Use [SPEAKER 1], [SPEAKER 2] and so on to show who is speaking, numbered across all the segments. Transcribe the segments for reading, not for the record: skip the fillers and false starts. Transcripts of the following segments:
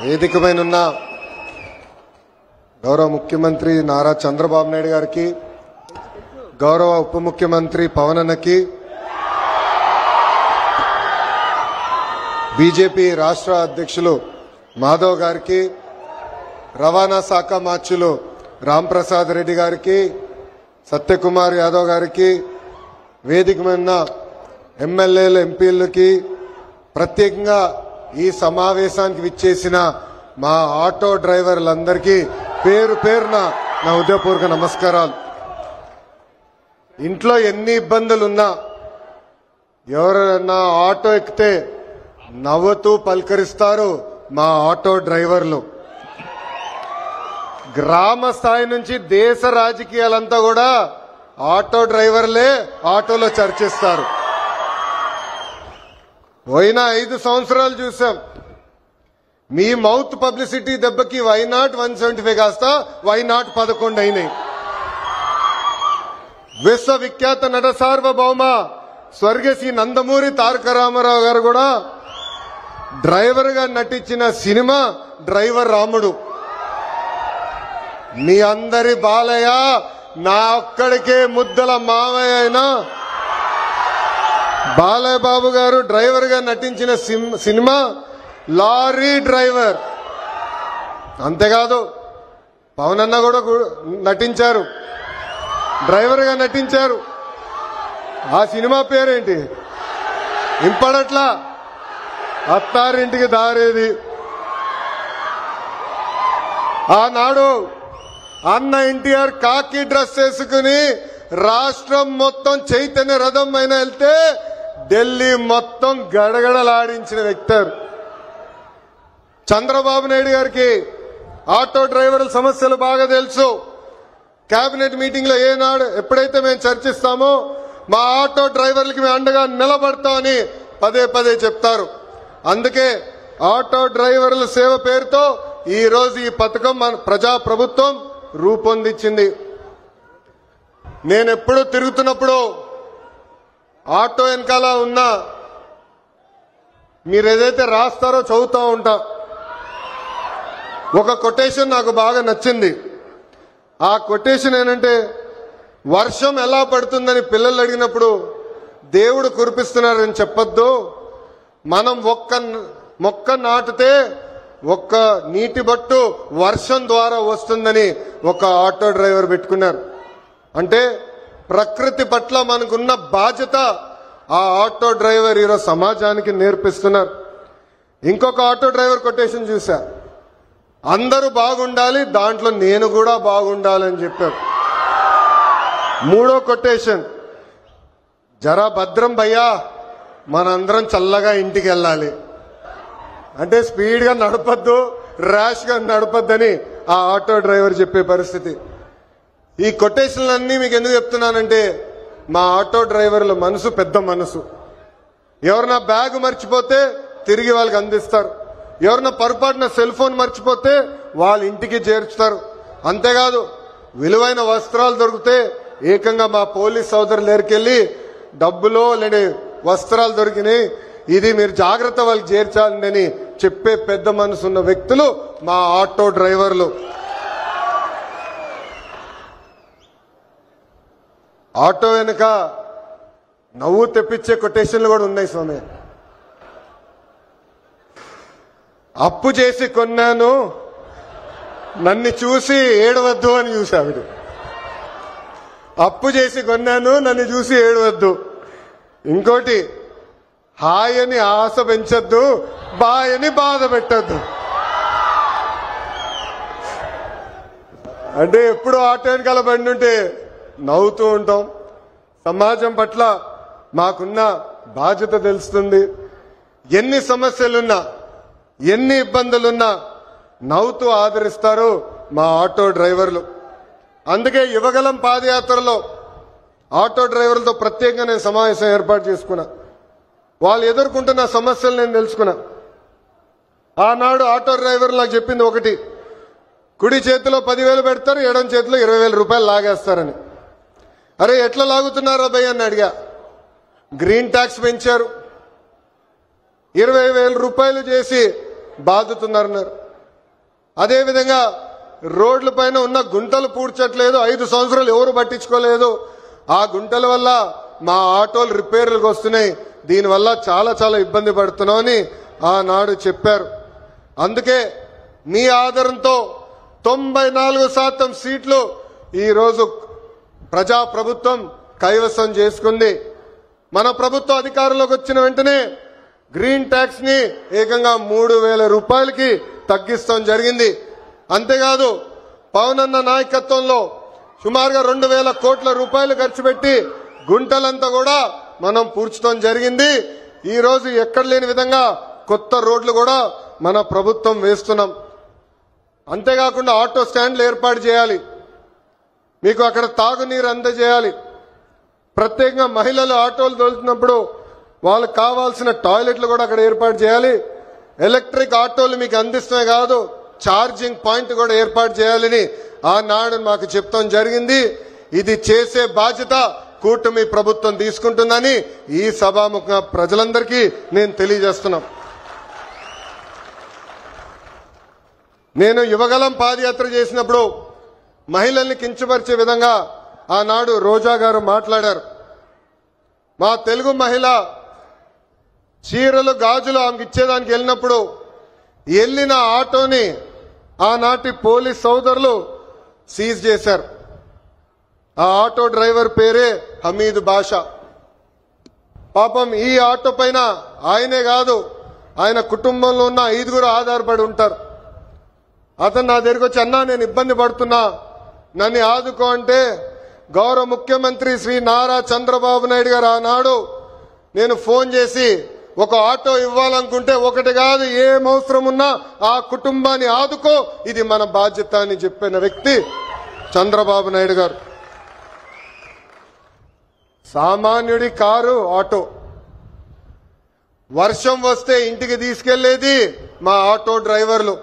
[SPEAKER 1] వేదికమైన గౌరవ ముఖ్యమంత్రి నారా చంద్రబాబు నాయుడు గారికి, గౌరవ ఉప ముఖ్యమంత్రి పవన్ అన్నకి, బీజేపీ రాష్ట్ర అధ్యక్షులు మాధవ్ గారికి, రవాణా శాఖ మార్చులు రాంప్రసాద్ రెడ్డి గారికి, సత్యకుమార్ యాదవ్ గారికి, వేదికమైన ఎమ్మెల్యేలు ఎంపీలకి, ప్రత్యేకంగా ఈ సమావేశానికి విచ్చేసిన మా ఆటో డ్రైవర్లందరికీ పేరు పేరున నా హృదయపూర్వక నమస్కారాలు. ఇంట్లో ఎన్ని ఇబ్బందులున్నా ఎవరన్నా ఆటో ఎక్కితే నవ్వుతూ పలకరిస్తారు మా ఆటో డ్రైవర్లు. గ్రామ స్థాయి నుంచి దేశ రాజకీయాలంతా కూడా ఆటో డ్రైవర్లే ఆటోలో చర్చిస్తారు. పోయిన 5 సంవత్సరాలు చూసాం. మీ మౌత్ పబ్లిసిటీ దెబ్బకి వైనాట్ 175 కాస్త వైనాట్ 11 అయినాయి. విశ్వవిఖ్యాత నట సార్వభౌమ స్వర్గశ్రీ నందమూరి తారక రామారావు గారు కూడా డ్రైవర్ గా నటించిన సినిమా డ్రైవర్ రాముడు. మీ అందరి బాలయ్య నా ఒక్కడికే ముద్దల మావయ్య అయినా బాలయ్య బాబు గారు డ్రైవర్ గా నటించిన సినిమా లారీ డ్రైవర్. అంతేకాదు పవన్ అన్న కూడా నటించారు, డ్రైవర్ గా నటించారు. ఆ సినిమా పేరేంటి ఇంపడట్లా, అత్తారింటికి దారేది. ఆనాడు అన్న ఎన్టీఆర్ కాకి డ్రెస్ వేసుకుని రాష్ట్రం మొత్తం చైతన్య రథం పైన వెళ్తే ఢిల్లీ మొత్తం గడగడలాడించిన వ్యక్తి. చంద్రబాబు నాయుడు గారికి ఆటో డ్రైవర్ల సమస్యలు బాగా తెలుసు. కేబినెట్ మీటింగ్ లో ఏనాడు ఎప్పుడైతే మేము చర్చిస్తామో మా ఆటో డ్రైవర్లకి మేము అండగా నిలబడతామని పదే పదే చెప్తారు. అందుకే ఆటో డ్రైవర్ల సేవ పేరుతో ఈ రోజు ఈ పథకం మన ప్రజా ప్రభుత్వం రూపొందించింది. నేను ఎప్పుడు తిరుగుతున్నప్పుడు ఆటో వెనకాల ఉన్నా మీరు ఏదైతే రాస్తారో చదువుతూ ఉంటా. ఒక కొటేషన్ నాకు బాగా నచ్చింది. ఆ కొటేషన్ ఏంటంటే, వర్షం ఎలా పడుతుందని పిల్లలు అడిగినప్పుడు దేవుడు కురిపిస్తున్నారని చెప్పొద్దు, మనం ఒక్క మొక్క నాటితే ఒక్క నీటి బట్టు వర్షం ద్వారా వస్తుందని ఒక ఆటో డ్రైవర్ పెట్టుకున్నారు. అంటే ప్రకృతి పట్ల మనకున్న బాధ్యత ఆ ఆటో డ్రైవర్ ఈరోజు సమాజానికి నేర్పిస్తున్నారు. ఇంకొక ఆటో డ్రైవర్ కొటేషన్ చూసా, అందరూ బాగుండాలి దాంట్లో నేను కూడా బాగుండాలని చెప్పారు. మూడో కొటేషన్, జరా భద్రం భయ్యా మనందరం చల్లగా ఇంటికి వెళ్ళాలి. అంటే స్పీడ్ గా నడపద్దు, ర్యాష్ గా నడపద్దని ఆ ఆటో డ్రైవర్ చెప్పే పరిస్థితి. ఈ కొటేషన్లన్నీ మీకు ఎందుకు చెప్తున్నానంటే, మా ఆటో డ్రైవర్ల మనసు పెద్ద మనసు. ఎవరన్నా బ్యాగ్ మర్చిపోతే తిరిగి వాళ్ళకి అందిస్తారు, ఎవరన్నా పొరపాటున సెల్ ఫోన్ మర్చిపోతే వాళ్ళ ఇంటికి చేర్చుతారు. అంతేకాదు విలువైన వస్త్రాలు దొరికితే ఏకంగా మా పోలీస్ సోదరులు దగ్గరికెళ్ళి డబ్బులో లేని వస్త్రాలు దొరికినాయి, ఇది మీరు జాగ్రత్త వాళ్ళకి చేర్చాలని చెప్పే పెద్ద మనసు ఉన్న వ్యక్తులు మా ఆటో డ్రైవర్లు. ఆటో వెనుక నవ్వు తెప్పించే కొటేషన్లు కూడా ఉన్నాయి స్వామి. అప్పు చేసి కొన్నాను నన్ను చూసి ఏడవద్దు అని చూసావిడు. అప్పు చేసి కొన్నాను నన్ను చూసి ఏడవద్దు. ఇంకోటి, హాయ్ అని ఆశ పెంచొద్దు, బాయ్ అని బాధ పెట్టద్దు. అంటే ఎప్పుడు ఆటో వెనకాల బండి ఉంటే నవ్వుతూ ఉంటాం. సమాజం పట్ల మాకున్న బాధ్యత తెలుస్తుంది. ఎన్ని సమస్యలున్నా ఎన్ని ఇబ్బందులున్నా నవ్వుతూ ఆదరిస్తారు మా ఆటో డ్రైవర్లు. అందుకే యువగలం పాదయాత్రలో ఆటో డ్రైవర్లతో ప్రత్యేకంగా నేను సమావేశం ఏర్పాటు చేసుకున్నా. వాళ్ళు ఎదుర్కొంటున్న సమస్యలు నేను తెలుసుకున్నా. ఆనాడు ఆటో డ్రైవర్లు నాకు చెప్పింది ఒకటి, కుడి చేతిలో 10,000 పెడతారు, ఎడం చేతిలో 20,000 రూపాయలు లాగేస్తారని. అరే ఎట్లా లాగుతున్నారా భయ్య అని అడిగా. గ్రీన్ ట్యాక్స్ పెంచారు, 20,000 రూపాయలు చేసి బాదుతున్నారన్నారు. అదేవిధంగా రోడ్ల పైన ఉన్న గుంటలు పూడ్చట్లేదు, 5 సంవత్సరాలు ఎవరు పట్టించుకోలేదు. ఆ గుంటల వల్ల మా ఆటోలు రిపేర్లకు వస్తున్నాయి, దీనివల్ల చాలా చాలా ఇబ్బంది పడుతున్నామని ఆనాడు చెప్పారు. అందుకే మీ ఆదరణతో 94% సీట్లు ఈరోజు ప్రజాప్రభుత్వం కైవసం చేసుకుంది. మన ప్రభుత్వం అధికారంలోకి వచ్చిన వెంటనే గ్రీన్ ట్యాక్స్ ని ఏకంగా 3,000 రూపాయలకి తగ్గిస్తాం జరిగింది. అంతేకాదు పవన్ అన్న నాయకత్వంలో సుమారుగా 2,000 కోట్ల రూపాయలు ఖర్చు పెట్టి గుంటలంతా కూడా మనం పూడ్చడం జరిగింది. ఈ రోజు ఎక్కడ లేని విధంగా కొత్త రోడ్లు కూడా మన ప్రభుత్వం వేస్తున్నాం. అంతేకాకుండా ఆటో స్టాండ్లు ఏర్పాటు చేయాలి, మీకు అక్కడ తాగునీరు అందజేయాలి. ప్రత్యేకంగా మహిళలు ఆటోలు తోలుతున్నప్పుడు వాళ్ళకు కావాల్సిన టాయిలెట్లు కూడా అక్కడ ఏర్పాటు చేయాలి. ఎలక్ట్రిక్ ఆటోలు మీకు అందిస్తమే కాదు, ఛార్జింగ్ పాయింట్ కూడా ఏర్పాటు చేయాలని ఆనాడు మాకు చెప్తాం జరిగింది. ఇది చేసే బాధ్యత కూటమి ప్రభుత్వం తీసుకుంటుందని ఈ సభాముఖంగా ప్రజలందరికీ నేను తెలియజేస్తున్నా. నేను యువగలం పాదయాత్ర చేసినప్పుడు మహిళల్ని కించపరిచే విధంగా ఆనాడు రోజా గారు మాట్లాడారు. మా తెలుగు మహిళ చీరలు గాజులు ఆమెకి ఇచ్చేదానికి వెళ్ళినప్పుడు వెళ్ళిన ఆటోని ఆనాటి పోలీస్ సోదరులు సీజ్ చేశారు. ఆ ఆటో డ్రైవర్ పేరే హమీద్ బాషా. పాపం ఈ ఆటో పైన ఆయనే కాదు, ఆయన కుటుంబంలో ఉన్న 5గురు ఆధారపడి ఉంటారు. అతను నా దగ్గరికి వచ్చి, అన్నా నేను ఇబ్బంది పడుతున్నా, నన్ను ఆదుకో అంటే గౌరవ ముఖ్యమంత్రి శ్రీ నారా చంద్రబాబు నాయుడు గారు ఆనాడు నేను ఫోన్ చేసి ఒక ఆటో ఇవ్వాలనుకుంటే ఒకటి కాదు, ఏం అవసరం ఉన్నా ఆ కుటుంబాన్ని ఆదుకో, ఇది మన బాధ్యత అని చెప్పిన వ్యక్తి చంద్రబాబు నాయుడు గారు. సామాన్యుడి కారు ఆటో, వర్షం వస్తే ఇంటికి తీసుకెళ్లేది మా ఆటో డ్రైవర్లు,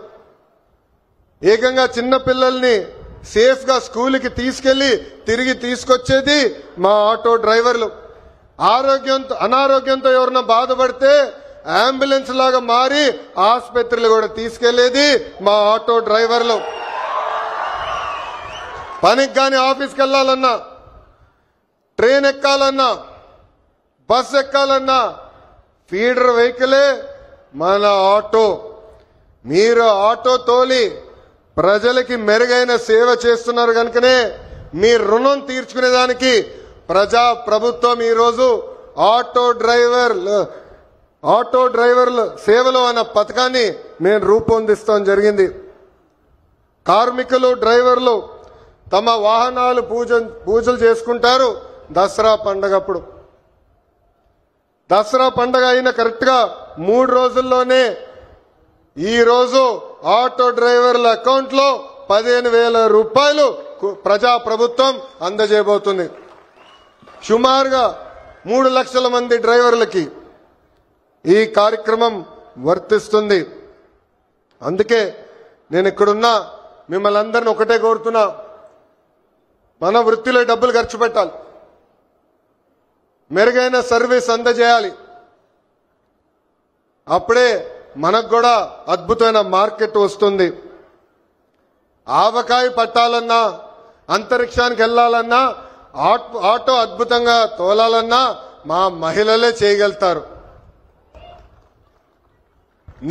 [SPEAKER 1] ఏకంగా చిన్న పిల్లల్ని సేఫ్ గా స్కూల్కి తీసుకెళ్లి తిరిగి తీసుకొచ్చేది మా ఆటో డ్రైవర్లు. అనారోగ్యంతో ఎవరన్నా బాధపడితే అంబులెన్స్ లాగా మారి ఆసుపత్రులు కూడా తీసుకెళ్లేది మా ఆటో డ్రైవర్లు. పనికి గాని ఆఫీస్కి వెళ్లాలన్నా, ట్రైన్ ఎక్కాలన్నా, బస్ ఎక్కాలన్నా ఫీడర్ వెహికలే మన ఆటో. మీరు ఆటో తోలి ప్రజలకి మెరుగైన సేవ చేస్తున్నారు కనుకనే మీ రుణం తీర్చుకునేదానికి ప్రజా ప్రభుత్వం ఈరోజు ఆటో డ్రైవర్ల సేవలు అన్న పథకాన్ని మేము రూపొందిస్తాం జరిగింది. కార్మికులు డ్రైవర్లు తమ వాహనాలు పూజలు చేసుకుంటారు దసరా పండగప్పుడు. దసరా పండగ అయిన కరెక్ట్ గా 3 రోజుల్లోనే ఈ రోజు ఆటో డ్రైవర్ల అకౌంట్ లో 15,000 రూపాయలు ప్రజా ప్రభుత్వం అందజేయబోతుంది. సుమారుగా 3 లక్షల మంది డ్రైవర్లకి ఈ కార్యక్రమం వర్తిస్తుంది. అందుకే నేను ఇక్కడున్నా మిమ్మల్ని అందరిని ఒకటే కోరుతున్నా, మన వృత్తిలో డబ్బులు ఖర్చు పెట్టాలి, మెరుగైన సర్వీస్ అందజేయాలి. అప్పుడే మనకు కూడా అద్భుతమైన మార్కెట్ వస్తుంది. ఆవకాయ పట్టాలన్నా, అంతరిక్షానికి వెళ్లాలన్నా, ఆటో అద్భుతంగా తోలాలన్నా మా మహిళలే చేయగలుగుతారు.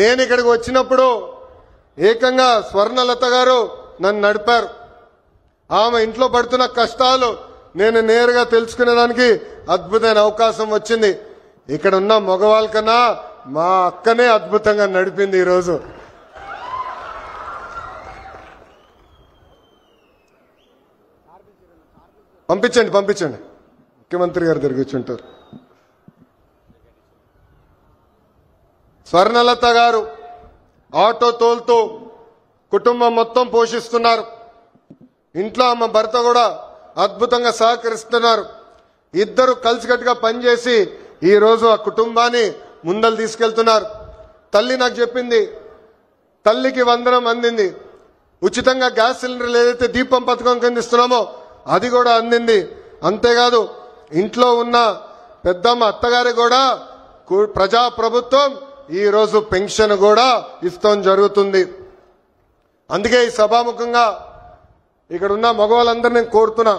[SPEAKER 1] నేను ఇక్కడికి వచ్చినప్పుడు ఏకంగా స్వర్ణలత గారు నన్ను నడిపారు. ఆమె ఇంట్లో పడుతున్న కష్టాలు నేను నేరుగా తెలుసుకునేదానికి అద్భుతమైన అవకాశం వచ్చింది. ఇక్కడ ఉన్న మగవాళ్ళ కన్నా మా అక్కనే అద్భుతంగా నడిపింది. ఈరోజు పంపించండి ముఖ్యమంత్రి గారు తిరిగిచ్చుంటారు. స్వర్ణలత గారు ఆటో తోలుతూ కుటుంబం మొత్తం పోషిస్తున్నారు. ఇంట్లో ఆమె భర్త కూడా అద్భుతంగా సహకరిస్తున్నారు. ఇద్దరు కలిసికట్టుగా పనిచేసి ఈ రోజు ఆ కుటుంబాన్ని ముందలు తీసుకెళ్తున్నారు. తల్లి నాకు చెప్పింది, తల్లికి వందనం అందింది, ఉచితంగా గ్యాస్ సిలిండర్లు ఏదైతే దీపం పథకం కింద ఇస్తున్నామో అది కూడా అందింది. అంతేకాదు ఇంట్లో ఉన్న పెద్దమ్మ అత్తగారి కూడా ప్రజా ప్రభుత్వం ఈ రోజు పెన్షన్ కూడా ఇస్తాం జరుగుతుంది. అందుకే ఈ సభాముఖంగా ఇక్కడ ఉన్న మగవాళ్ళందరినీ నేను కోరుతున్నా,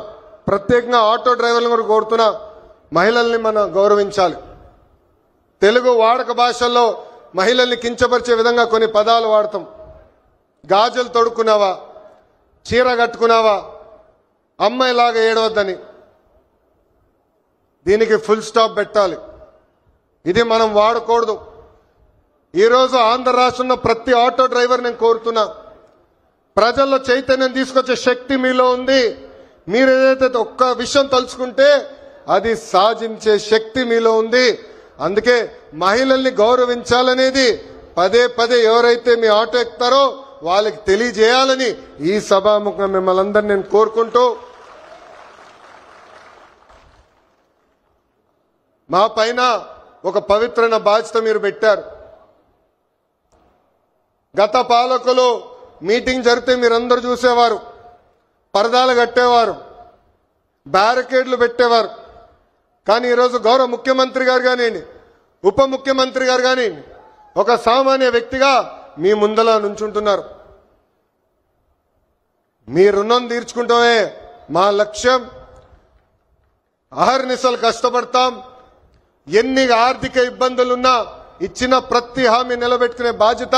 [SPEAKER 1] ప్రత్యేకంగా ఆటో డ్రైవర్లను కూడా కోరుతున్నా, మహిళల్ని మనం గౌరవించాలి. తెలుగు వాడక భాషల్లో మహిళల్ని కించపరిచే విధంగా కొన్ని పదాలు వాడతాం. గాజులు తొడుక్కున్నావా, చీర కట్టుకున్నావా, అమ్మాయిలాగా ఏడవద్దని. దీనికి ఫుల్ స్టాప్ పెట్టాలి. ఇది మనం వాడకూడదు. ఈరోజు ఆంధ్ర రాష్ట్రంలో ప్రతి ఆటో డ్రైవర్ నేను కోరుతున్నా, ప్రజల్లో చైతన్యం తీసుకొచ్చే శక్తి మీలో ఉంది. మీరు ఏదైతే ఒక్క విషయం తలుచుకుంటే అది సాధించే శక్తి మీలో ఉంది. అందుకే మహిళల్ని గౌరవించాలనేది పదే పదే ఎవరైతే మీ ఆటో ఎక్కుతారో వాళ్ళకి తెలియజేయాలని ఈ సభాముఖంగా మిమ్మల్ని అందరినీ నేను కోరుకుంటూ, మా పైన ఒక పవిత్రమైన బాధ్యత మీరు పెట్టారు. గత పాలకులు మీటింగ్ జరిగితే మీరందరూ చూసేవారు, పరదాలు కట్టేవారు, బ్యారికేడ్లు పెట్టేవారు. కానీ ఈరోజు గౌరవ ముఖ్యమంత్రి గారు కానివ్వండి, ఉప ముఖ్యమంత్రి గారు కానివ్వండి, ఒక సామాన్య వ్యక్తిగా మీ ముందలా నుంచుంటున్నారు. మీ రుణం తీర్చుకుంటామే మా లక్ష్యం. అహర్నిశలు కష్టపడతాం. ఎన్ని ఆర్థిక ఇబ్బందులున్నా ఇచ్చిన ప్రతి హామీ నిలబెట్టుకునే బాధ్యత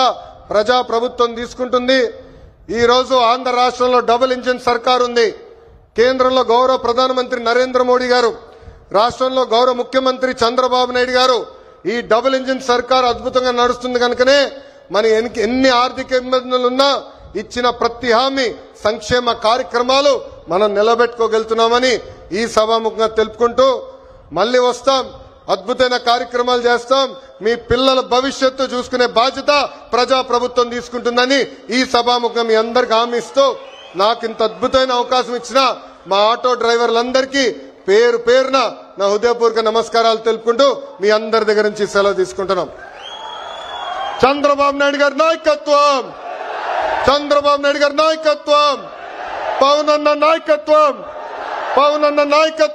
[SPEAKER 1] ప్రజాప్రభుత్వం తీసుకుంటుంది. ఈ రోజు ఆంధ్ర రాష్ట్రంలో డబుల్ ఇంజిన్ సర్కార్ ఉంది. కేంద్రంలో గౌరవ ప్రధానమంత్రి నరేంద్ర మోడీ గారు, రాష్ట్రంలో గౌరవ ముఖ్యమంత్రి చంద్రబాబు నాయుడు గారు. ఈ డబుల్ ఇంజిన్ సర్కార్ అద్భుతంగా నడుస్తుంది కనుకనే మన ఎన్ని ఆర్థిక ఇబ్బందులున్నా ఇచ్చిన ప్రతి హామీ, సంక్షేమ కార్యక్రమాలు మనం నిలబెట్టుకోగలుగుతున్నామని ఈ సభాముఖంగా తెలుపుకుంటూ, మళ్ళీ వస్తాం, అద్భుతమైన కార్యక్రమాలు చేస్తాం. మీ పిల్లల భవిష్యత్తు చూసుకునే బాధ్యత ప్రజాప్రభుత్వం తీసుకుంటుందని ఈ సభాముఖంగా మీ అందరికి హామీ ఇస్తూ, నాకు ఇంత అద్భుతమైన అవకాశం ఇచ్చిన మా ఆటో డ్రైవర్లందరికీ పేరు పేరున నా హృదయపూర్వక నమస్కారాలు తెలుపుకుంటూ మీ అందరి దగ్గర నుంచి సెలవు తీసుకుంటున్నాం. చంద్రబాబు నాయుడు గారి నాయకత్వం, చంద్రబాబు నాయుడు గారి నాయకత్వం, పవన్ అన్న నాయకత్వం, పవన్ అన్న నాయకత్వం.